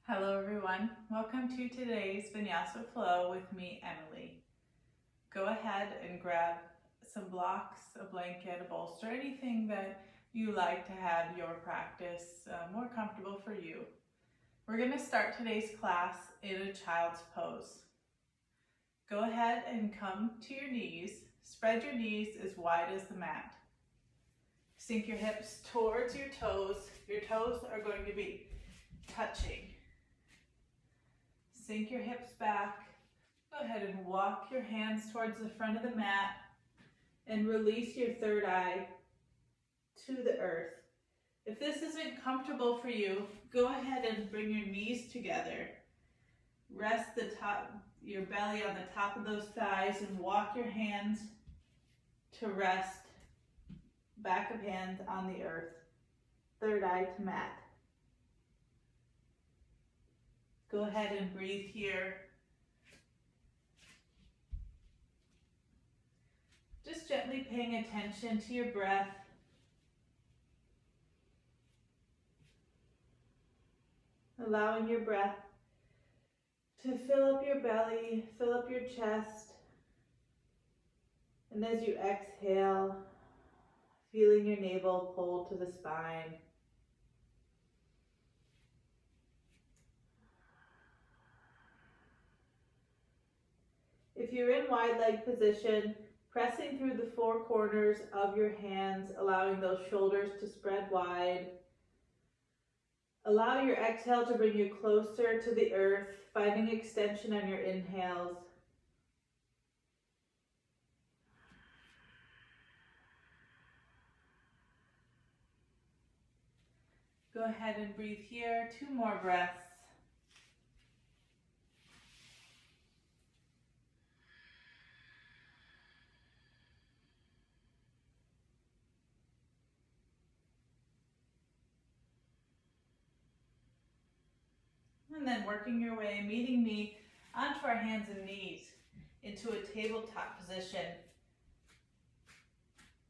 Hello everyone, welcome to today's Vinyasa Flow with me, Emily. Go ahead and grab some blocks, a blanket, a bolster, anything that you like to have your practice more comfortable for you. We're going to start today's class in a child's pose. Go ahead and come to your knees, spread your knees as wide as the mat. Sink your hips towards your toes are going to be touching. Sink your hips back. Go ahead and walk your hands towards the front of the mat and release your third eye to the earth. If this isn't comfortable for you, go ahead and bring your knees together. Rest your belly on the top of those thighs and walk your hands to rest, back of hands on the earth. Third eye to mat. Go ahead and breathe here. Just gently paying attention to your breath. Allowing your breath to fill up your belly, fill up your chest. And as you exhale, feeling your navel pull to the spine. If you're in wide leg position, pressing through the four corners of your hands, allowing those shoulders to spread wide. Allow your exhale to bring you closer to the earth, finding extension on your inhales. Go ahead and breathe here, 2 more breaths. And then working your way, meeting me onto our hands and knees into a tabletop position.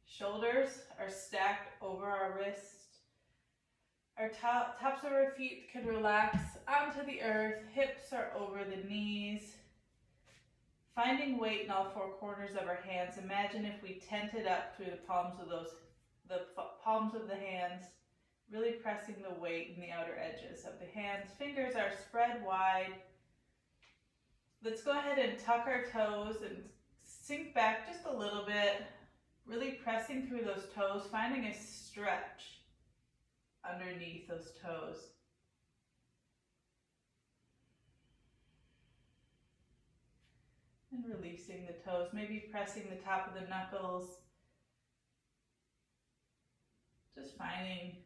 Shoulders are stacked over our wrists. Our tops of our feet can relax onto the earth. Hips are over the knees. Finding weight in all 4 corners of our hands. Imagine if we tented up through the palms of the hands. Really pressing the weight in the outer edges of the hands. Fingers are spread wide. Let's go ahead and tuck our toes and sink back just a little bit. Really pressing through those toes, finding a stretch underneath those toes. And releasing the toes, maybe pressing the top of the knuckles. Just finding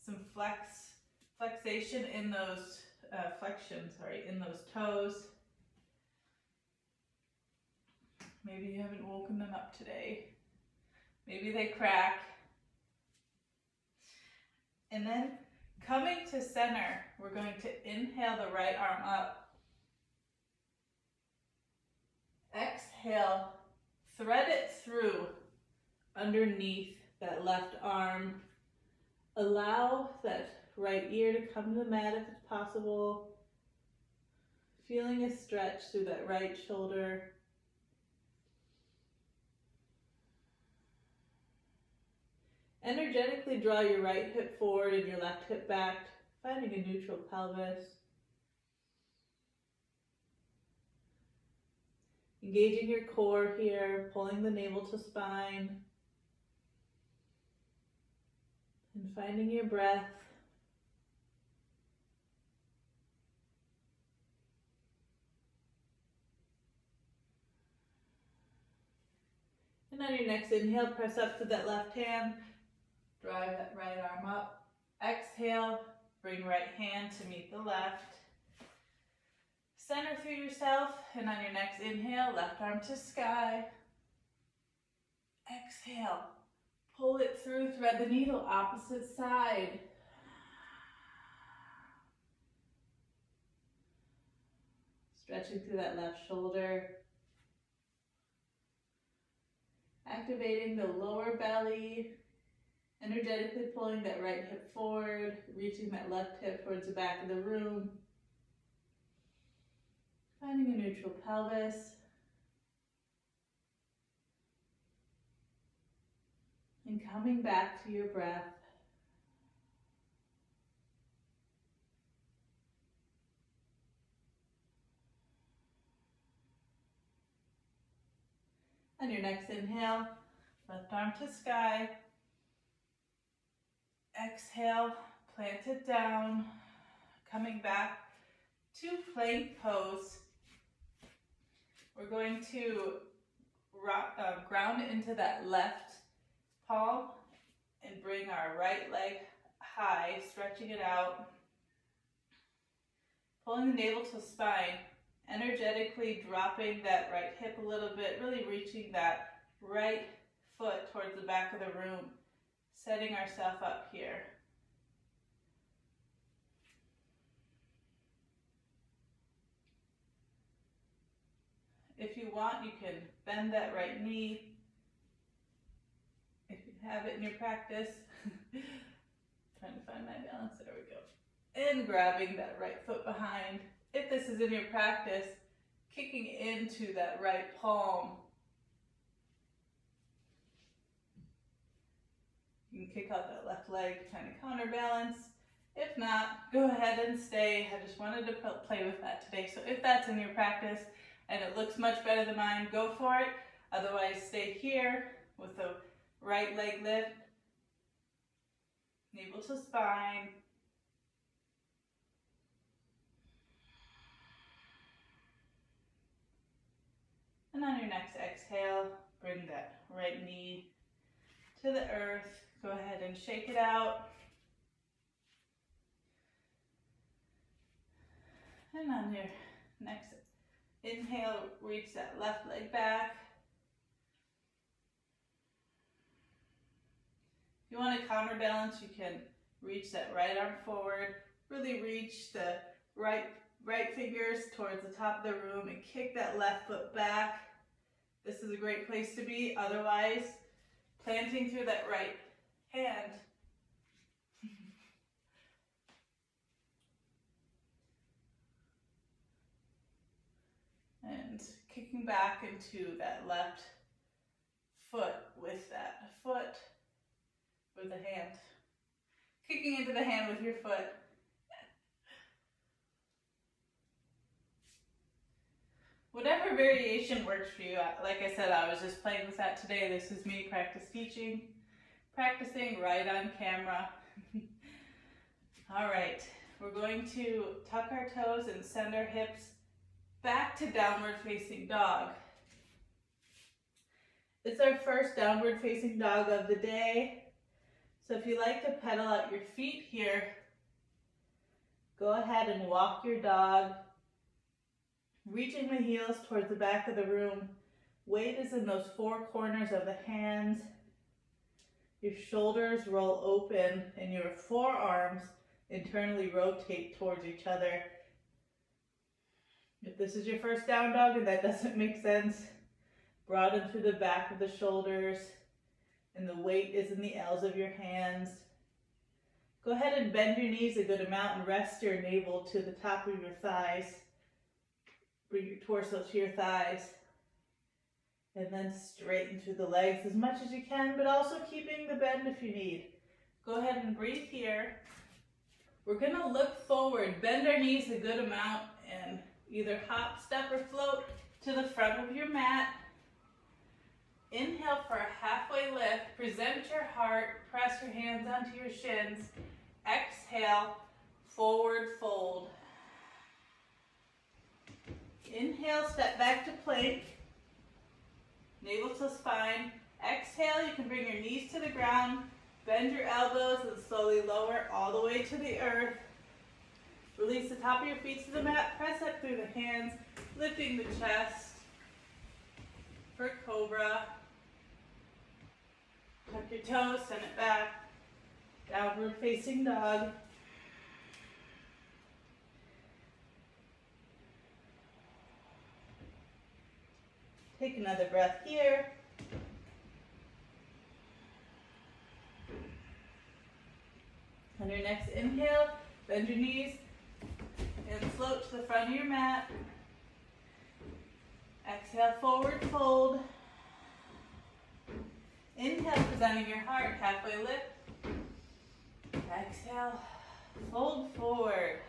some flexation in those in those toes. Maybe you haven't woken them up today. Maybe they crack. And then coming to center, we're going to inhale the right arm up. Exhale, thread it through underneath that left arm. Allow that right ear to come to the mat if it's possible. Feeling a stretch through that right shoulder. Energetically draw your right hip forward and your left hip back, finding a neutral pelvis. Engaging your core here, pulling the navel to spine. And finding your breath. And on your next inhale, press up to that left hand. Drive that right arm up. Exhale, bring right hand to meet the left. Center through yourself, and on your next inhale, left arm to sky. Exhale, pull it through, thread the needle, opposite side. Stretching through that left shoulder. Activating the lower belly. Energetically pulling that right hip forward, reaching that left hip towards the back of the room. Finding a neutral pelvis. And coming back to your breath. On your next inhale, left arm to sky. Exhale, plant it down. Coming back to plank pose. We're going to ground into that left palm and bring our right leg high, stretching it out. Pulling the navel to spine, energetically dropping that right hip a little bit, really reaching that right foot towards the back of the room, setting ourselves up here. If you want, you can bend that right knee. If you have it in your practice. Trying to find my balance, there we go. And grabbing that right foot behind. If this is in your practice, kicking into that right palm. You can kick out that left leg to kind of counterbalance. If not, go ahead and stay. I just wanted to play with that today. So if that's in your practice and it looks much better than mine, go for it. Otherwise, stay here with the right leg lift. Navel to spine. And on your next exhale, bring that right knee to the earth. Go ahead and shake it out. And on your next inhale, reach that left leg back. If you want to counterbalance, you can reach that right arm forward. Really reach the right fingers towards the top of the room and kick that left foot back. This is a great place to be. Otherwise, planting through that right hand. And kicking back into that left foot with that foot, with the hand. Kicking into the hand with your foot. Whatever variation works for you. Like I said, I was just playing with that today. This is me practicing right on camera. All right, we're going to tuck our toes and send our hips back to downward facing dog. It's our first downward facing dog of the day. So if you like to pedal out your feet here, go ahead and walk your dog, reaching the heels towards the back of the room. Weight is in those four corners of the hands. Your shoulders roll open and your forearms internally rotate towards each other. If this is your first down dog and that doesn't make sense, broaden through the back of the shoulders and the weight is in the L's of your hands. Go ahead and bend your knees a good amount and rest your navel to the top of your thighs. Bring your torso to your thighs. And then straighten through the legs as much as you can, but also keeping the bend if you need. Go ahead and breathe here. We're gonna look forward, bend our knees a good amount, and either hop, step, or float to the front of your mat. Inhale for a halfway lift. Present your heart. Press your hands onto your shins. Exhale, forward fold. Inhale, step back to plank. Navel to spine. Exhale, you can bring your knees to the ground. Bend your elbows and slowly lower all the way to the earth. Release the top of your feet to the mat. Press up through the hands, lifting the chest for cobra. Tuck your toes, send it back. Downward facing dog. Take another breath here. next inhale, bend your knees and float to the front of your mat. Exhale, forward fold. Inhale, presenting your heart, halfway lift. Exhale, fold forward.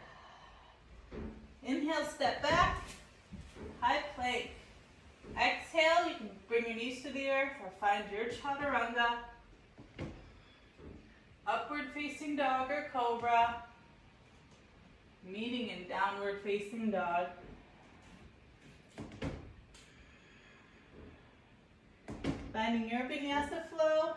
Inhale, step back, high plank. Exhale, you can bring your knees to the earth or find your chaturanga. Upward facing dog or cobra. Meeting in downward facing dog. Finding your vinyasa flow.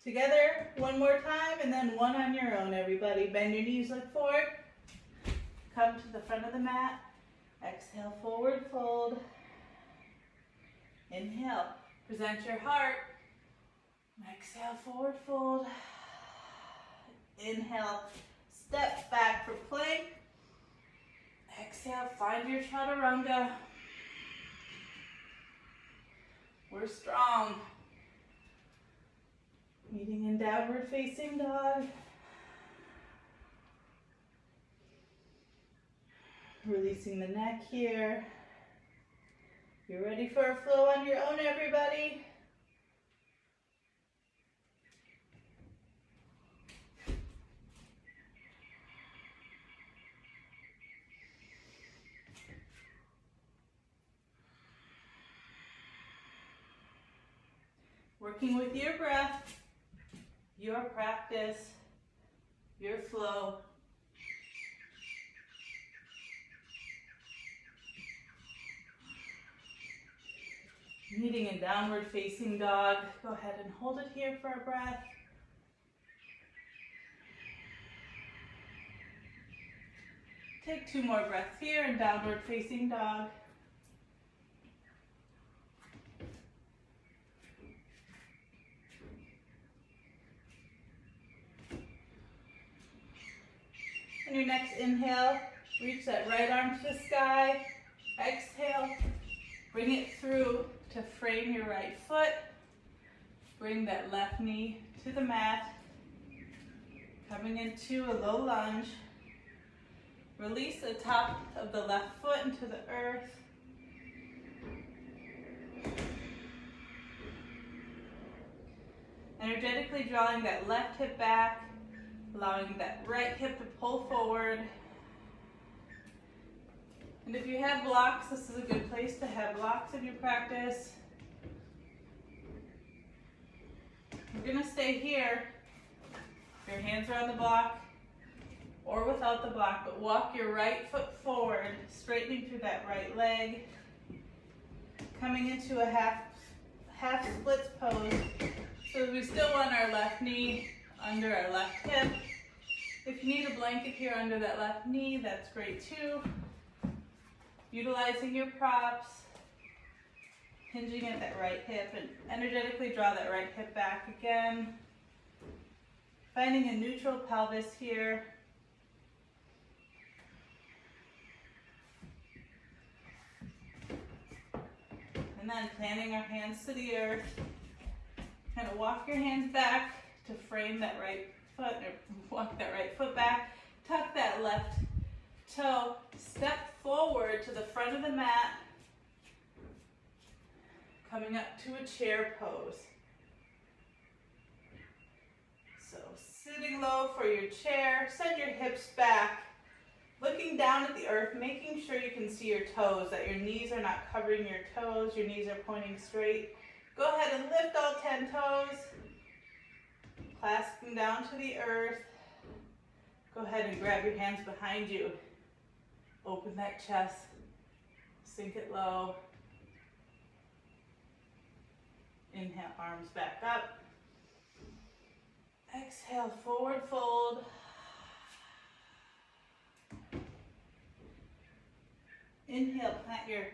Together, one more time, and then one on your own, everybody. Bend your knees, look forward. Come to the front of the mat. Exhale, forward fold. Inhale, present your heart. Exhale, forward fold. Inhale, step back for plank. Exhale, find your chaturanga. We're strong. Meeting in downward facing dog. Releasing the neck here. You're ready for a flow on your own, everybody. Working with your breath, your practice, your flow. Meeting in downward facing dog. Go ahead and hold it here for a breath. Take 2 more breaths here in downward facing dog. On your next inhale, reach that right arm to the sky. Exhale, bring it through to frame your right foot. Bring that left knee to the mat. Coming into a low lunge. Release the top of the left foot into the earth. Energetically drawing that left hip back, allowing that right hip to pull forward. And if you have blocks, this is a good place to have blocks in your practice. We're going to stay here. Your hands are on the block or without the block, but walk your right foot forward, straightening through that right leg. Coming into a half splits pose. So we still want our left knee under our left hip. If you need a blanket here under that left knee, that's great too. Utilizing your props, hinging at that right hip, and energetically draw that right hip back again. Finding a neutral pelvis here. And then planting our hands to the earth. Kind of walk your hands back to frame that right foot, or walk that right foot back. Tuck that left toe. Step forward to the front of the mat. Coming up to a chair pose. So sitting low for your chair. Send your hips back. Looking down at the earth, making sure you can see your toes, that your knees are not covering your toes. Your knees are pointing straight. Go ahead and lift all 10 toes. Clasping down to the earth. Go ahead and grab your hands behind you. Open that chest. Sink it low. Inhale, arms back up. Exhale, forward fold. Inhale, plant your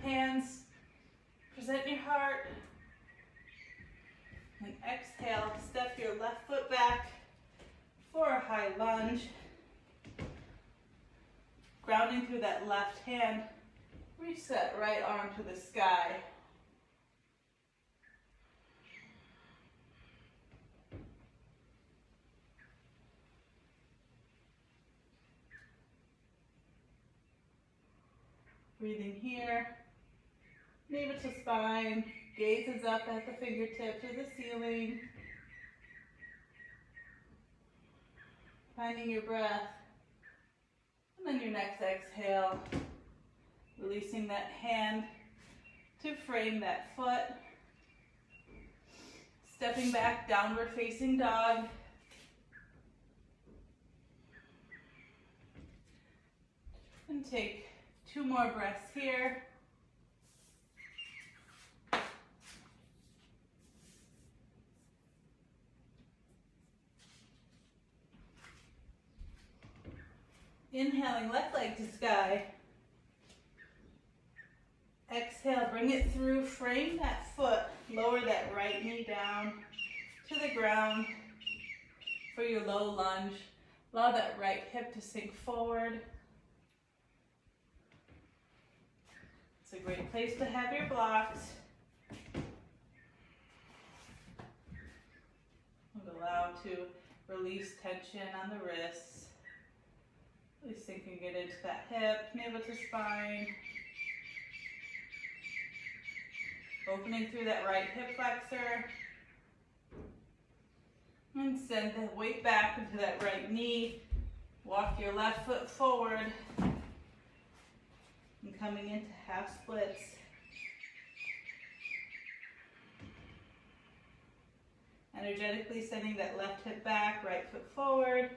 hands. Present your heart. And exhale, step your left foot back for a high lunge. Grounding through that left hand. Reach that right arm to the sky. Breathing here. Navel to spine. Gaze is up at the fingertips or the ceiling. Finding your breath. And then your next exhale. Releasing that hand to frame that foot. Stepping back, downward facing dog. And take 2 more breaths here. Inhaling, left leg to sky. Exhale, bring it through, frame that foot, lower that right knee down to the ground for your low lunge. Allow that right hip to sink forward. It's a great place to have your blocks. And allow to release tension on the wrists. Really sinking it into that hip, navel to spine. Opening through that right hip flexor. And send the weight back into that right knee. Walk your left foot forward. And coming into half splits. Energetically sending that left hip back, right foot forward.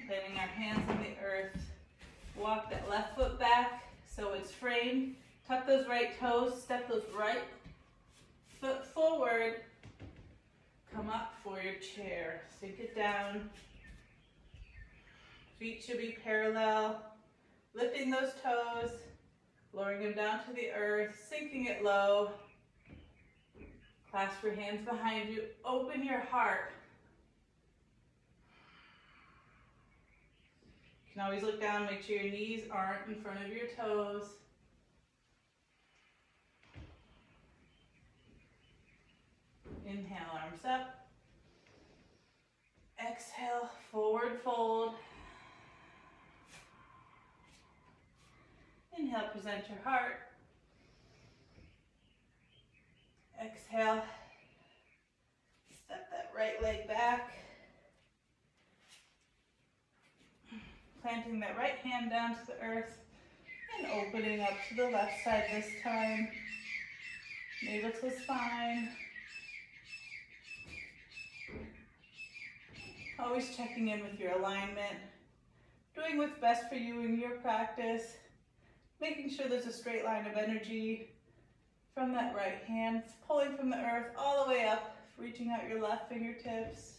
Planting our hands in the earth. Walk that left foot back so it's framed. Tuck those right toes, step those right foot forward. Come up for your chair. Sink it down. Feet should be parallel. Lifting those toes, lowering them down to the earth, sinking it low. Clasp your hands behind you. Open your heart. You can always look down, make sure your knees aren't in front of your toes. Inhale, arms up. Exhale, forward fold. Inhale, present your heart. Exhale, step that right leg back. Planting that right hand down to the earth and opening up to the left side this time. Navel to spine. Always checking in with your alignment. Doing what's best for you in your practice. Making sure there's a straight line of energy from that right hand. Pulling from the earth all the way up, reaching out your left fingertips.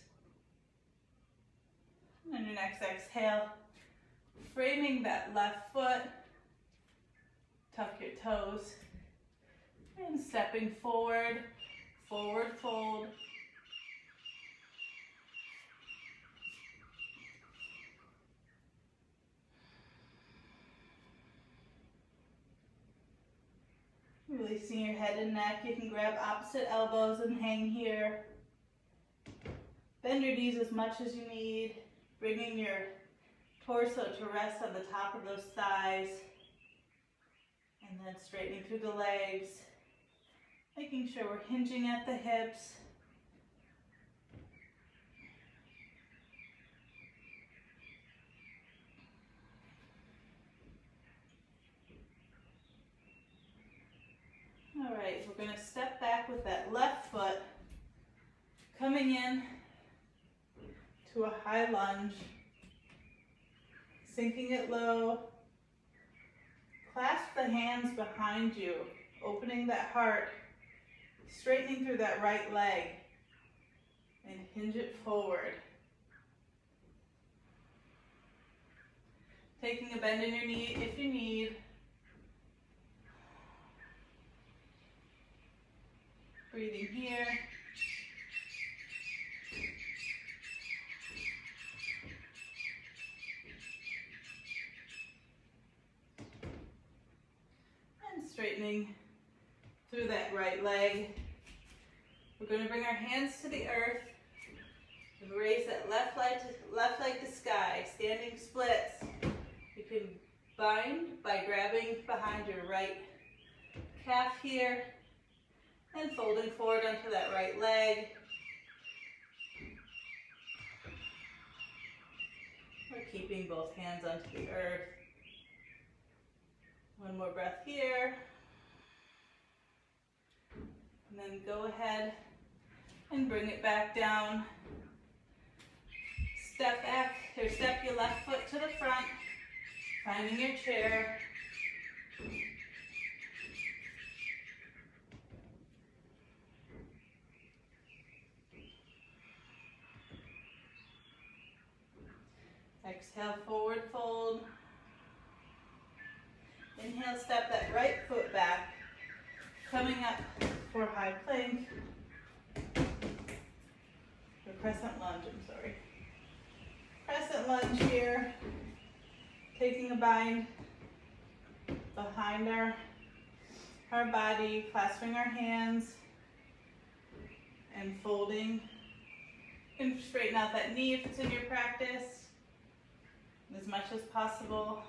And then your next exhale. Framing that left foot, tuck your toes, and stepping forward, forward fold. Releasing your head and neck, you can grab opposite elbows and hang here. Bend your knees as much as you need, bringing your torso to rest on the top of those thighs, and then straightening through the legs, making sure we're hinging at the hips. All right, we're going to step back with that left foot, coming in to a high lunge. Sinking it low. Clasp the hands behind you, opening that heart, straightening through that right leg, and hinge it forward. Taking a bend in your knee if you need. Breathing here. straightening through that right leg. We're going to bring our hands to the earth and raise that left leg to sky, standing splits. You can bind by grabbing behind your right calf here and folding forward onto that right leg. We're keeping both hands onto the earth. One more breath here. And then go ahead and bring it back down. Step back, or step your left foot to the front, finding your chair. Exhale, forward fold. Inhale, step that right foot back, coming up for high plank, or crescent lunge, I'm sorry. Crescent lunge here, taking a bind behind our body, clasping our hands, and folding. You can straighten out that knee if it's in your practice, as much as possible.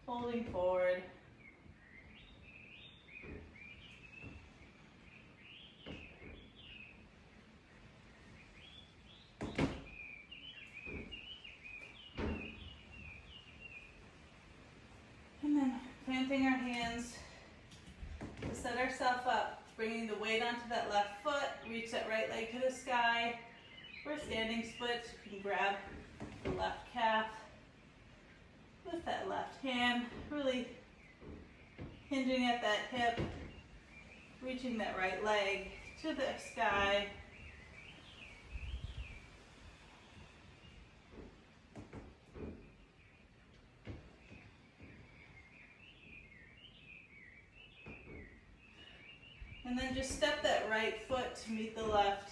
Folding forward. And then planting our hands to set ourselves up, bringing the weight onto that left foot, reach that right leg to the sky. For standing splits, you can grab the left calf with that left hand, really hinging at that hip, reaching that right leg to the sky. And then just step that right foot to meet the left,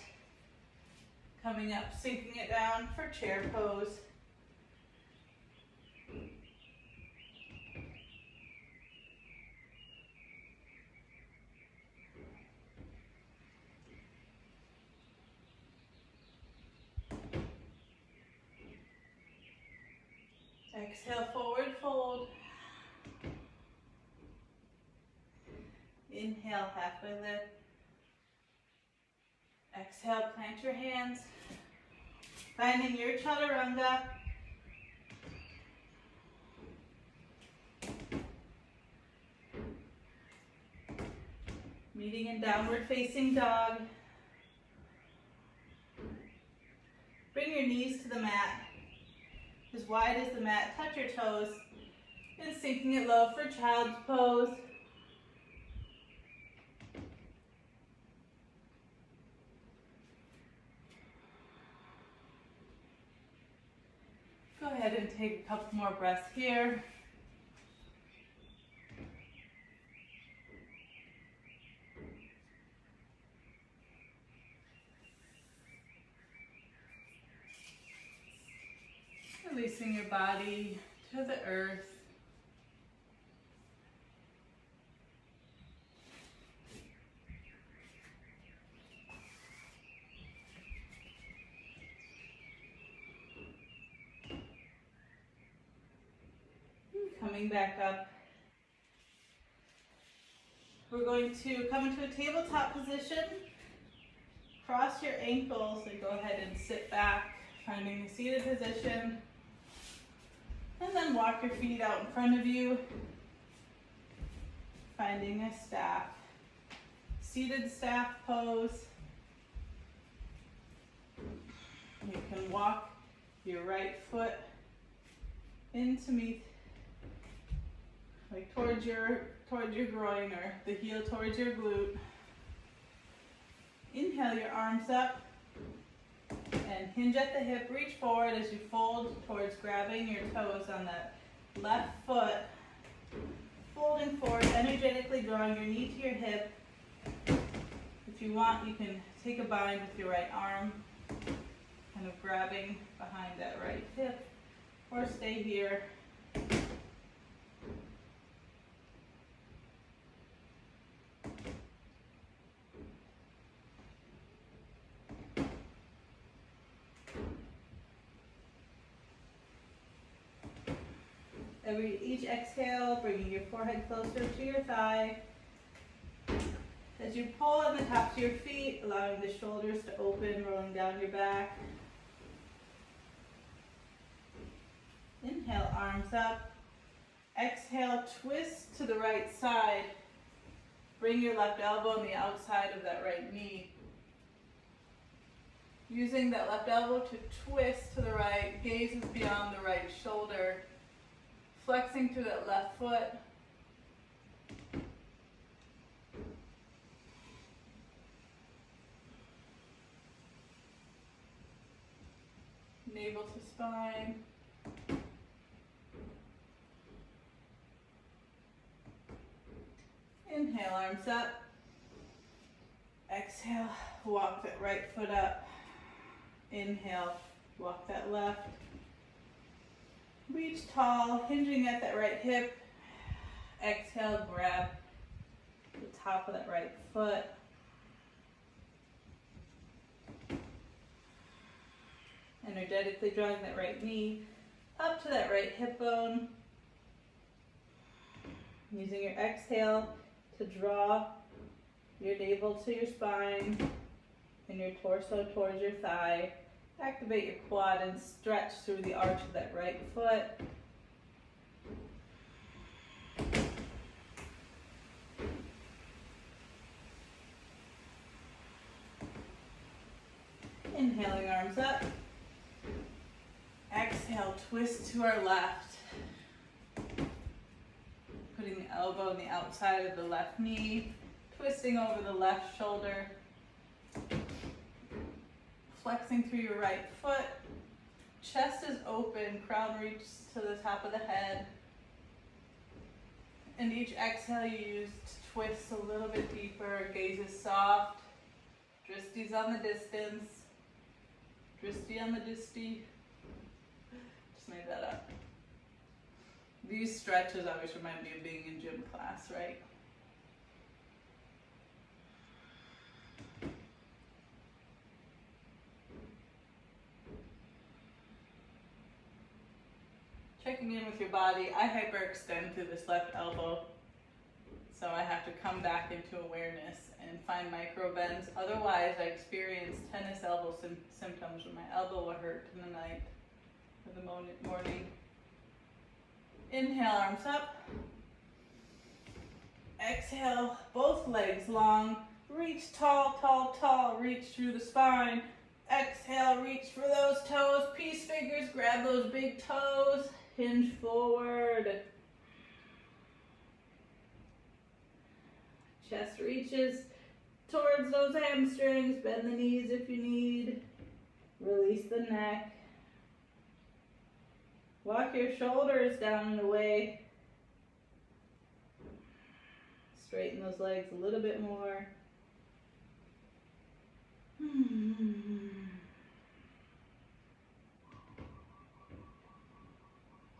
coming up, sinking it down for chair pose. Exhale, forward fold. Inhale, halfway lift. Exhale, plant your hands, finding your chaturanga. Meeting in downward facing dog. Bring your knees to the mat, as wide as the mat, touch your toes, and sinking it low for child's pose. Go ahead and take a couple more breaths here. Releasing your body to the earth. Coming back up. We're going to come into a tabletop position. Cross your ankles and go ahead and sit back, finding a seated position. And then walk your feet out in front of you, finding a staff. Seated staff pose. You can walk your right foot in to meet, like towards your groin, or the heel towards your glute. Inhale your arms up and hinge at the hip, reach forward as you fold towards grabbing your toes on that left foot. Folding forward, energetically drawing your knee to your hip. If you want, you can take a bind with your right arm, kind of grabbing behind that right hip, or stay here. Each exhale, bringing your forehead closer to your thigh. As you pull on the tops of your feet, allowing the shoulders to open, rolling down your back. Inhale, arms up. Exhale, twist to the right side. Bring your left elbow on the outside of that right knee. Using that left elbow to twist to the right, gazes beyond the right shoulder. Flexing through that left foot. Navel to spine. Inhale, arms up. Exhale, walk that right foot up. Inhale, walk that left. Reach tall, hinging at that right hip. Exhale, grab the top of that right foot. Energetically drawing that right knee up to that right hip bone. Using your exhale to draw your navel to your spine and your torso towards your thigh. Activate your quad and stretch through the arch of that right foot. Inhaling, arms up. Exhale, twist to our left. Putting the elbow on the outside of the left knee, twisting over the left shoulder. Flexing through your right foot. Chest is open, crown reaches to the top of the head. And each exhale you use to twist a little bit deeper, gaze is soft. Dristi's on the distance. Dristi on the disty. Just made that up. These stretches always remind me of being in gym class, right? Checking in with your body. I hyperextend through this left elbow, so I have to come back into awareness and find micro bends. Otherwise, I experience tennis elbow symptoms when my elbow will hurt in the night or the morning. Inhale, arms up. Exhale, both legs long. Reach tall, tall, tall. Reach through the spine. Exhale, reach for those toes. Peace fingers, grab those big toes. Hinge forward. Chest reaches towards those hamstrings. Bend the knees if you need. Release the neck. Walk your shoulders down and away. Straighten those legs a little bit more.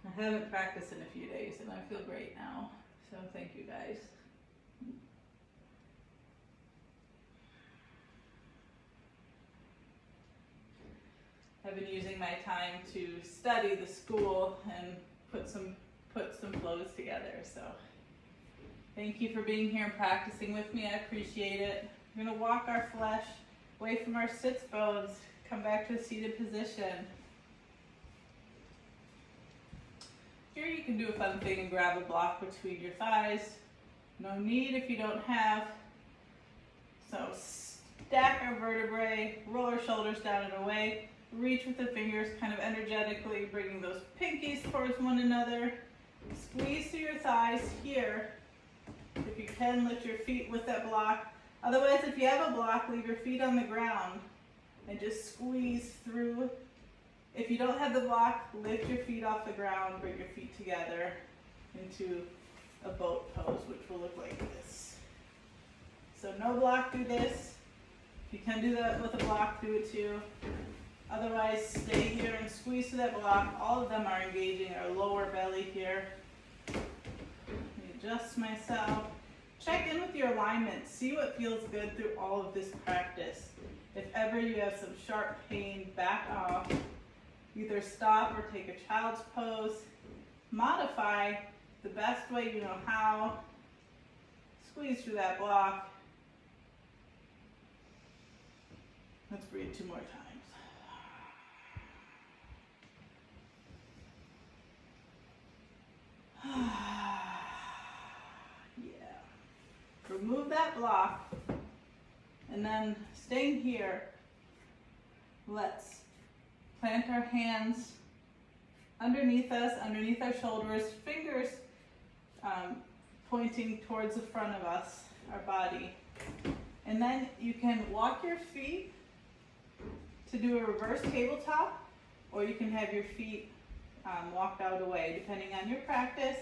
I haven't practiced in a few days and I feel great now. So thank you guys. I've been using my time to study the school and put some flows together. So thank you for being here and practicing with me. I appreciate it. We're going to walk our flesh away from our sits bones, come back to a seated position. Here you can do a fun thing and grab a block between your thighs. No need if you don't have. So stack our vertebrae, roll our shoulders down and away. Reach with the fingers, kind of energetically bringing those pinkies towards one another. Squeeze through your thighs here. If you can, lift your feet with that block. Otherwise, if you have a block, leave your feet on the ground and just squeeze through. If you don't have the block, lift your feet off the ground, bring your feet together into a boat pose, which will look like this. So no block, do this. If you can do that with a block, do it too. Otherwise, stay here and squeeze to that block. All of them are engaging our lower belly here. Let me adjust myself. Check in with your alignment. See what feels good through all of this practice. If ever you have some sharp pain, back off. Either stop or take a child's pose. modify the best way you know how. Squeeze through that block. Let's breathe 2 more times. Yeah. Remove that block, and then staying here, let's plant our hands underneath us, underneath our shoulders, fingers pointing towards the front of us, our body. And then you can walk your feet to do a reverse tabletop, or you can have your feet walked out away, depending on your practice.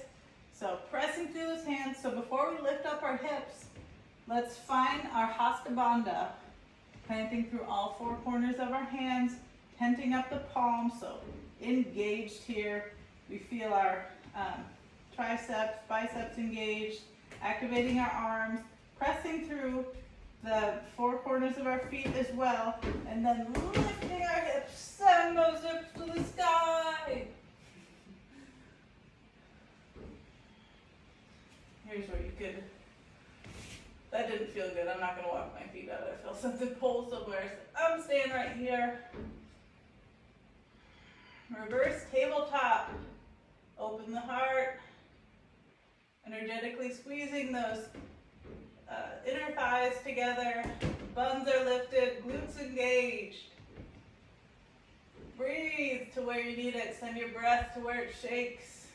So pressing through those hands. So before we lift up our hips, let's find our Hasta Bandha, planting through all 4 corners of our hands, tenting up the palms, so engaged here. We feel our triceps, biceps engaged, activating our arms, pressing through the 4 corners of our feet as well, and then lifting our hips, send those hips to the sky. Here's where you could, that didn't feel good. I'm not gonna walk my feet out. I feel something pull somewhere. So I'm staying right here. Reverse tabletop. Open the heart. Energetically squeezing those inner thighs together. Buns are lifted, glutes engaged. Breathe to where you need it. Send your breath to where it shakes.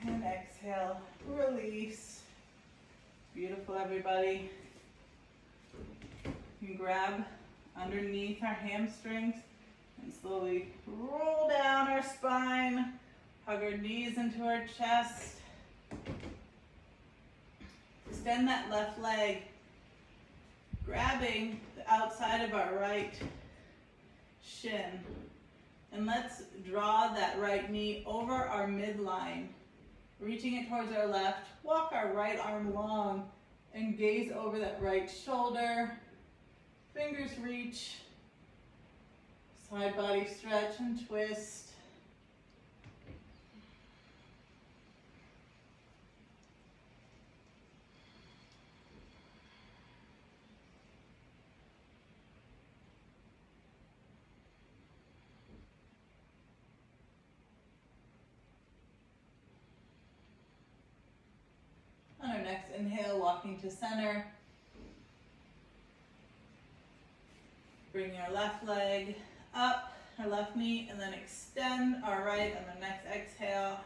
And exhale, release. Beautiful, everybody. You can grab underneath our hamstrings and slowly roll down our spine. Hug our knees into our chest. Extend that left leg, grabbing the outside of our right shin. And let's draw that right knee over our midline, reaching it towards our left. Walk our right arm long and gaze over that right shoulder. Fingers reach. Side body stretch and twist. On our next inhale, walking to center. Bring our left leg up, our left knee, and then extend our right on the next exhale.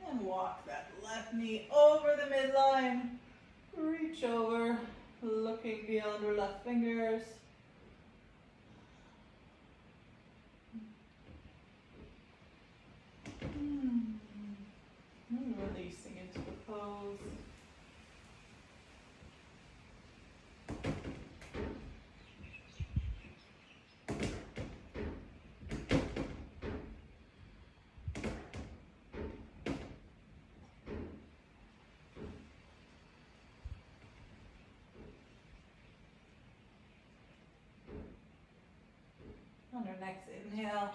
And walk that left knee over the midline. Reach over, looking beyond our left fingers. And releasing into the pose. On our next inhale,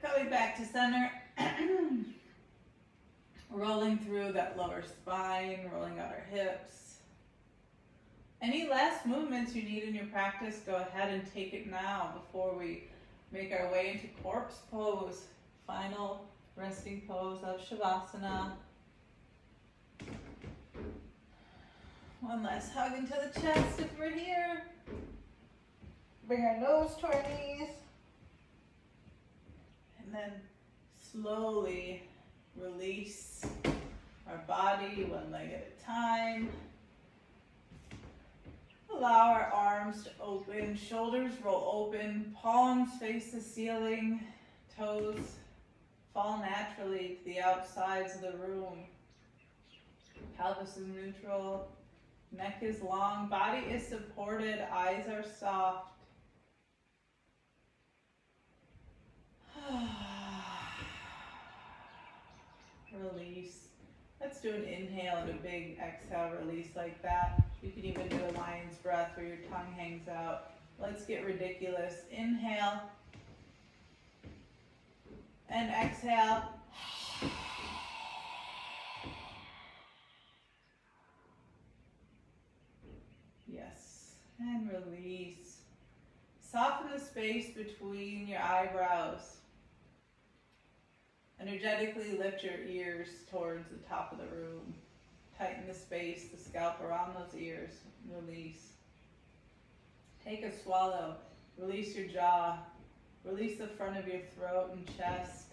coming back to center, rolling through that lower spine, rolling out our hips. Any last movements you need in your practice, go ahead and take it now before we make our way into corpse pose, final resting pose of Shavasana. One last hug into the chest if we're here. Bring our nose to our knees. And then slowly release our body one leg at a time. Allow our arms to open, shoulders roll open, palms face the ceiling, toes fall naturally to the outsides of the room. Pelvis is neutral, neck is long, body is supported, eyes are soft. Release. Let's do an inhale and a big exhale, release like that. You can even do a lion's breath where your tongue hangs out, Let's get ridiculous. Inhale and exhale. Yes, and release. Soften the space between your eyebrows. Energetically lift your ears towards the top of the room. Tighten the space, the scalp around those ears. Release. Take a swallow. Release your jaw. Release the front of your throat and chest,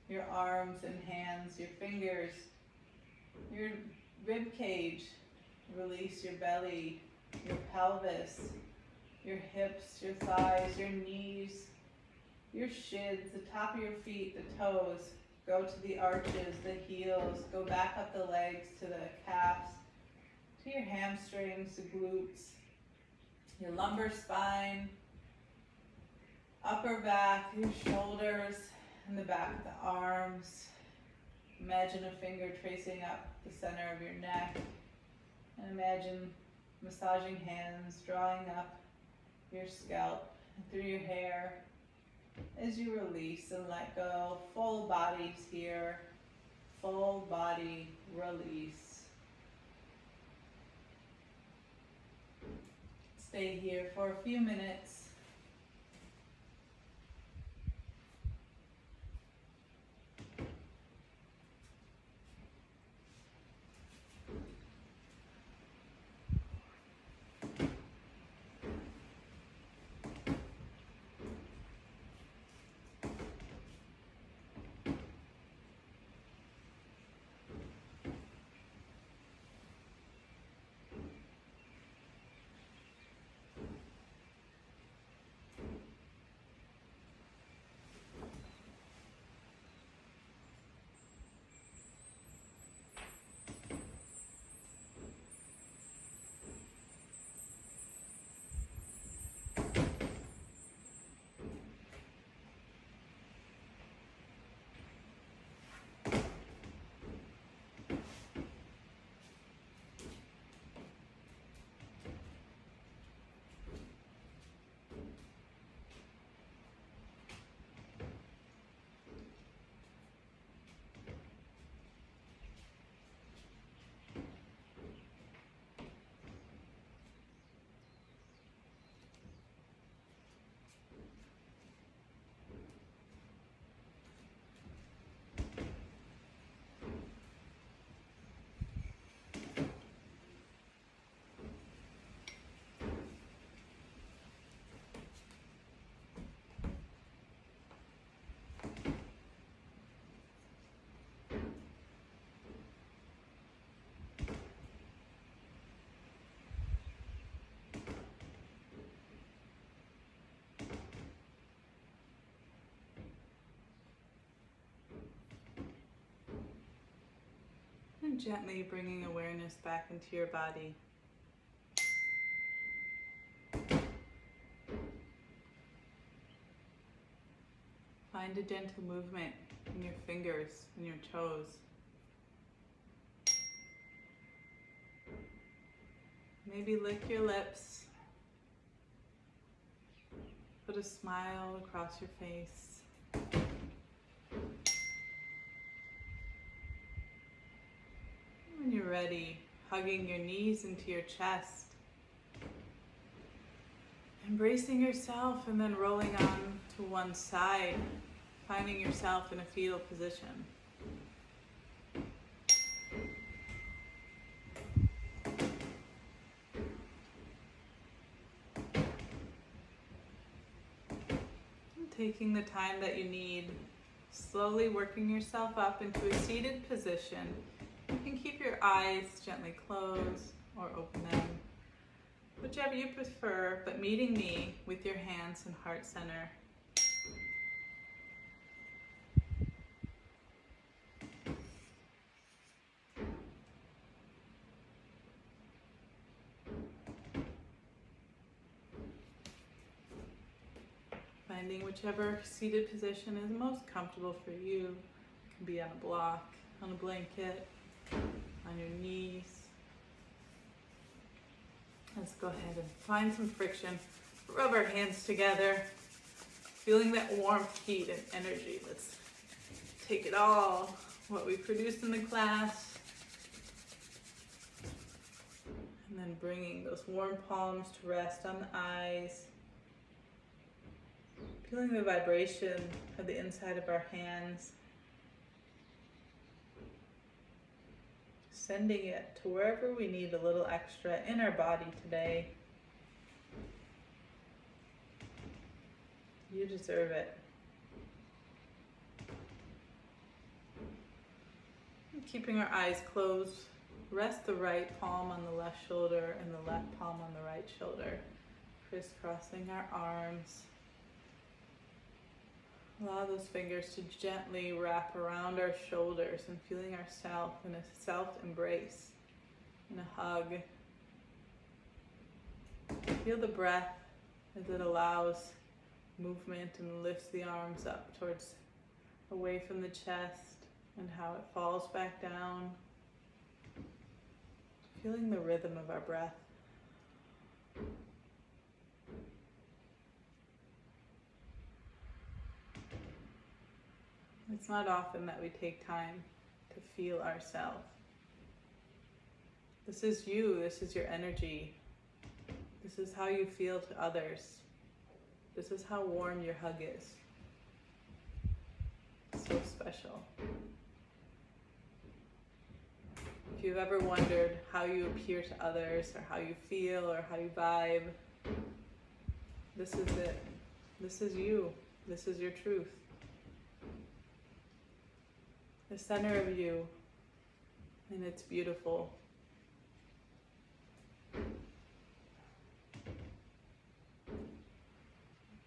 your arms and hands, your fingers, your rib cage. Release your belly, your pelvis, your hips, your thighs, your knees, your shins, the top of your feet, the toes. Go to the arches, the heels. Go back up the legs to the calves, to your hamstrings, the glutes, your lumbar spine, upper back, your shoulders, and the back of the arms. Imagine a finger tracing up the center of your neck. And imagine massaging hands drawing up your scalp and through your hair as you release and let go. Full bodies here. Full body release. Stay here for a few minutes. And gently bringing awareness back into your body. Find a gentle movement in your fingers and your toes. Maybe lick your lips. Put a smile across your face. When you're ready, hugging your knees into your chest. Embracing yourself and then rolling on to one side, finding yourself in a fetal position. And taking the time that you need, slowly working yourself up into a seated position. You can keep your eyes gently closed or open them, whichever you prefer, but meeting me with your hands in heart center. Finding whichever seated position is most comfortable for you. It can be on a block, on a blanket, on your knees. Let's go ahead and find some friction Rub our hands together, feeling that warmth, heat, and energy. Let's take it all, what we produced in the class, and then bringing those warm palms to rest on the eyes, feeling the vibration of the inside of our hands, sending it to wherever we need a little extra in our body today. You deserve it. And keeping our eyes closed, rest the right palm on the left shoulder and the left palm on the right shoulder, crisscrossing our arms. Allow those fingers to gently wrap around our shoulders and feeling ourselves in a self-embrace, in a hug. Feel the breath as it allows movement and lifts the arms up towards, away from the chest, and how it falls back down. Feeling the rhythm of our breath. It's not often that we take time to feel ourselves. This is you, this is your energy. This is how you feel to others. This is how warm your hug is. So special. If you've ever wondered how you appear to others, or how you feel, or how you vibe, this is it. This is you. This is your truth. The center of you, and it's beautiful.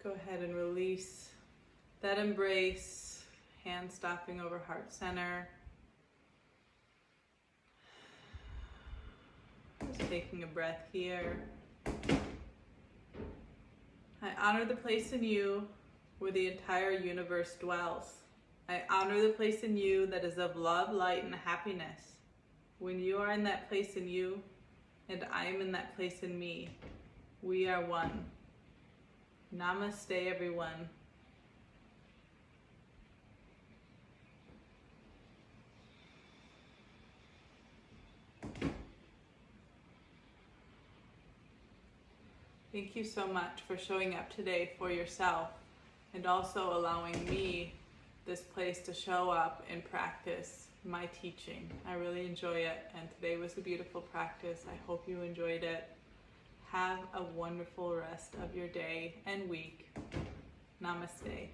Go ahead and release that embrace, hand stopping over heart center. Just taking a breath here. I honor the place in you where the entire universe dwells. I honor the place in you that is of love, light, and happiness. When you are in that place in you, and I am in that place in me, we are one. Namaste, everyone. Thank you so much for showing up today for yourself, and also allowing me this place to show up and practice my teaching. I really enjoy it, and today was a beautiful practice. I hope you enjoyed it. Have a wonderful rest of your day and week. Namaste.